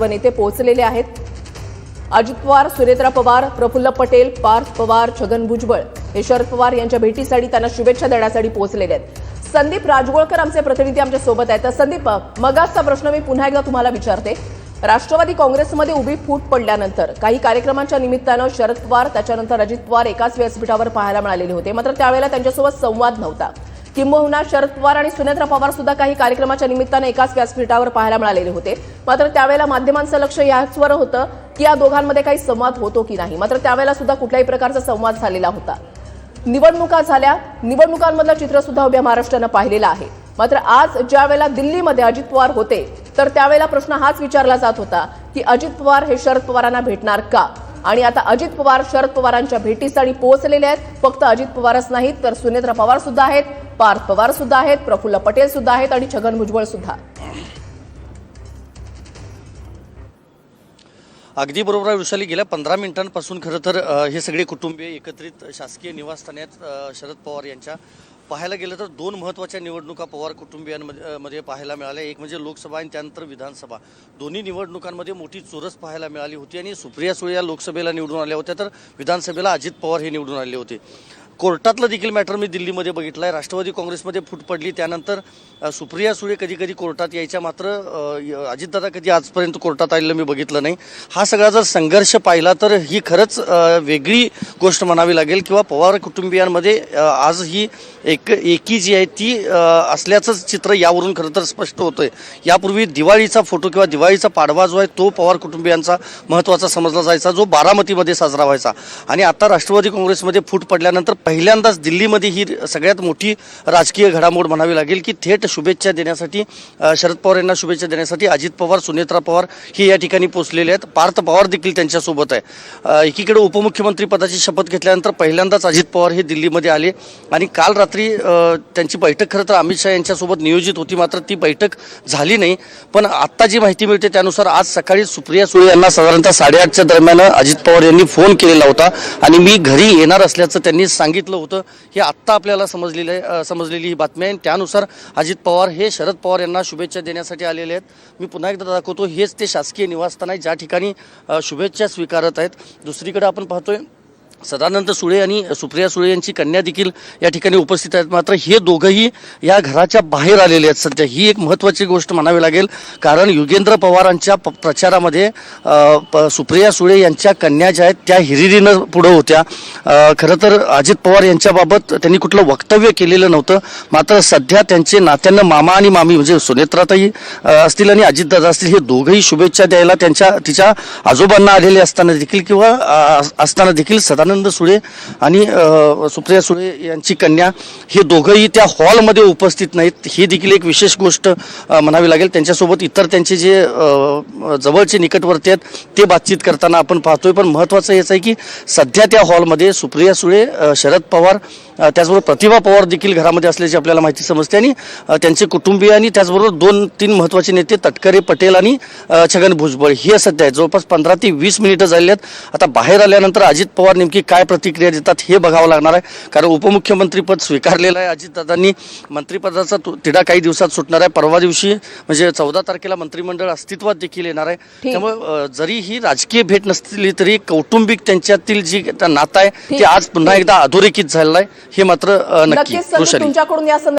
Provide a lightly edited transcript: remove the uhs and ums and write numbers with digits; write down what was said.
नेते पोहोचलेले आहेत। अजित पवार, सुनेत्रा पवार, प्रफुल्ल पटेल, पार्थ पवार, छगन भुजबळ हे शरद पवार यांच्या भेटीसाठी त्यांना शुभेच्छा देण्यासाठी पोहोचलेले आहेत। संदीप राजगोळकर आमचे प्रतिनिधी आमच्या सोबत आहेत। संदीप, मगाचा प्रश्न मी पुन्हा एकदा तुम्हाला विचारते। राष्ट्रवादी काँग्रेसमध्ये उभी फूट पडल्यानंतर काही कार्यक्रमांच्या निमित्तानं शरद पवार त्याच्यानंतर अजित पवार एकाच व्यासपीठावर पाहायला मिळालेले होते, मात्र त्यावेळेला त्यांच्यासोबत संवाद नव्हता। किंबहुना शरद पवार आणि सुनेत्रा पवार सुद्धा काही कार्यक्रमाच्या निमित्ताने एकाच व्यासपीठावर पाहायला मिळालेले होते, मात्र त्यावेळेला माध्यमांचं लक्ष याचवर होतं की या दोघांमध्ये काही संवाद होतो की नाही। मात्र त्यावेळेला सुद्धा कुठल्याही प्रकारचा संवाद झालेला होता। निवडणुका झाल्या, निवडणुकांमधलं चित्र सुद्धा उभ्या महाराष्ट्रानं पाहिलेलं आहे। मात्र आज ज्या वेळेला दिल्लीमध्ये अजित पवार होते तर त्यावेळेला प्रश्न हाच विचारला जात होता की अजित पवार हे शरद पवारांना भेटणार का। आणि आता अजित पवार शरद पवारांच्या भेटीसाठी पोहोचलेले आहेत। फक्त अजित पवारच नाहीत तर सुनेत्रा पवार सुद्धा आहेत, पार्थ पवार सुद्धा आहेत, प्रफुल्ल पटेल सुद्धा आहेत आणि छगन भुजबळ सुद्धा। अगदी बरोबर आहे वृषाली, गेल्या 15 मिनिटांपासून खरं तर हे सगळे कुटुंबीय एकत्रित शासकीय निवासस्थानात शरद पवार यांच्या पाहायला गेलं तर दोन महत्त्वाच्या निवडणुका पवार कुटुंबियांमध्ये पाहायला मिळाल्या। एक म्हणजे लोकसभा आणि त्यानंतर विधानसभा। दोन्ही निवडणुकांमध्ये मोठी चुरस पाहायला मिळाली होती आणि सुप्रिया सुळे या लोकसभेला निवडून आल्या होत्या तर विधानसभेला अजित पवार हे निवडून आले होते। कोर्टातलं देखील मॅटर मी दिल्लीमध्ये बघितलं आहे। राष्ट्रवादी काँग्रेसमध्ये फूट पडली, त्यानंतर सुप्रिया सुळे कधी कधी कोर्टात यायच्या, मात्र अजितदादा कधी आजपर्यंत कोर्टात आलेलं मी बघितलं नाही। हा सगळा जर संघर्ष पाहिला तर ही खरंच वेगळी गोष्ट म्हणावी लागेल किंवा पवार कुटुंबियांमध्ये आज ही एकी जी आहे ती असल्याचंच चित्र यावरून खरं तर स्पष्ट होतंय। यापूर्वी दिवाळीचा फोटो किंवा दिवाळीचा पाडवा जो आहे तो पवार कुटुंबियांचा महत्त्वाचा समजला जायचा, जो बारामतीमध्ये साजरा व्हायचा। आणि आता राष्ट्रवादी काँग्रेसमध्ये फूट पडल्यानंतर पहिल्यांदाच दिल्लीमध्ये ही सगळ्यात मोठी राजकीय घडामोड म्हणावी लागेल की थेट शुभेच्छा देण्यासाठी शरद पवार यांना शुभेच्छा देण्यासाठी अजित पवार, सुनेत्रा पवार हे या ठिकाणी पोहोचलेले आहेत। पार्थ पवार देखील त्यांच्यासोबत आहे। एकीकडे उपमुख्यमंत्री पदाची शपथ घेतल्यानंतर पहिल्यांदाच अजित पवार हे दिल्लीमध्ये आले आणि काल रात्री त्यांची बैठक खरं तर अमित शहा यांच्यासोबत नियोजित होती, मात्र ती बैठक झाली नाही। पण आत्ता जी माहिती मिळते त्यानुसार आज सकाळी सुप्रिया सुळे यांना साधारणतः 8:30च्या दरम्यान अजित पवार यांनी फोन केलेला होता आणि मी घरी येणार असल्याचं त्यांनी सांगितलं होतं। हे आत्ता आपल्याला समजलेली ही बातमी आहे। त्यानुसार अजित पवार हे शरद पवार यांना शुभेच्छा देण्यासाठी आलेले आहेत। मी पुन्हा एकदा दाखवतो, हेच ते शासकीय निवासस्थान आहे ज्या ठिकाणी शुभेच्छा स्वीकारत आहेत। दुसरीकडे आपण पाहतोय सदानंद सुळे आणि सुप्रिया सुळे यांची कन्या देखील या ठिकाणी उपस्थित आहेत, मात्र हे दोघंही या घराच्या बाहेर आलेले आहेत सध्या। ही एक महत्त्वाची गोष्ट म्हणावी लागेल, कारण युगेंद्र पवारांच्या प्रचारामध्ये सुप्रिया सुळे यांच्या कन्या ज्या आहेत त्या हिरिरीनं पुढं होत्या। खरं तर अजित पवार यांच्याबाबत त्यांनी कुठलं वक्तव्य केलेलं नव्हतं, मात्र सध्या त्यांचे नात्यानं मामा आणि मामी म्हणजे सुनेत्राताई असतील आणि अजितदादा असतील हे दोघंही शुभेच्छा द्यायला तिच्या आजोबांना आलेले असताना देखील किंवा असताना देखील सदानंद सुळे आणि सुप्रिया सुळे यांची कन्या हे दोघंही त्या हॉलमध्ये उपस्थित नाहीत। ही देखील एक विशेष गोष्ट म्हणावी लागेल। त्यांच्यासोबत इतर त्यांचे जे जवळचे निकटवर्ती आहेत ते बातचीत करताना आपण पाहतोय। पण महत्त्वाचं हेच आहे की सध्या त्या हॉलमध्ये सुप्रिया सुळे, शरद पवार, त्याचबरोबर प्रतिभा पवार देखील घरामध्ये असल्याची आपल्याला माहिती समजते आणि त्यांचे कुटुंबीय आणि त्याचबरोबर 2-3 महत्त्वाचे नेते तटकरे, पटेल आणि छगन भुजबळ हे सध्या आहेत। जवळपास 15 ते 20 मिनिटं झाली आहेत। आता बाहेर आल्यानंतर अजित पवार नेमकी काय प्रतिक्रिया देतात हे बघावं लागणार आहे, कारण उपमुख्यमंत्रीपद स्वीकारलेलं आहे अजितदादांनी। मंत्रिपदाचा तिढा काही दिवसात सुटणार आहे। परवा दिवशी म्हणजे 14 तारखेला मंत्रिमंडळ अस्तित्वात देखील येणार आहे। त्यामुळे जरी ही राजकीय भेट नसली तरी कौटुंबिक त्यांच्यातील जी नातं आहे ते आज पुन्हा एकदा अधोरेखित झालेलं आहे, हे मात्र नक्की। तुमच्याकडून या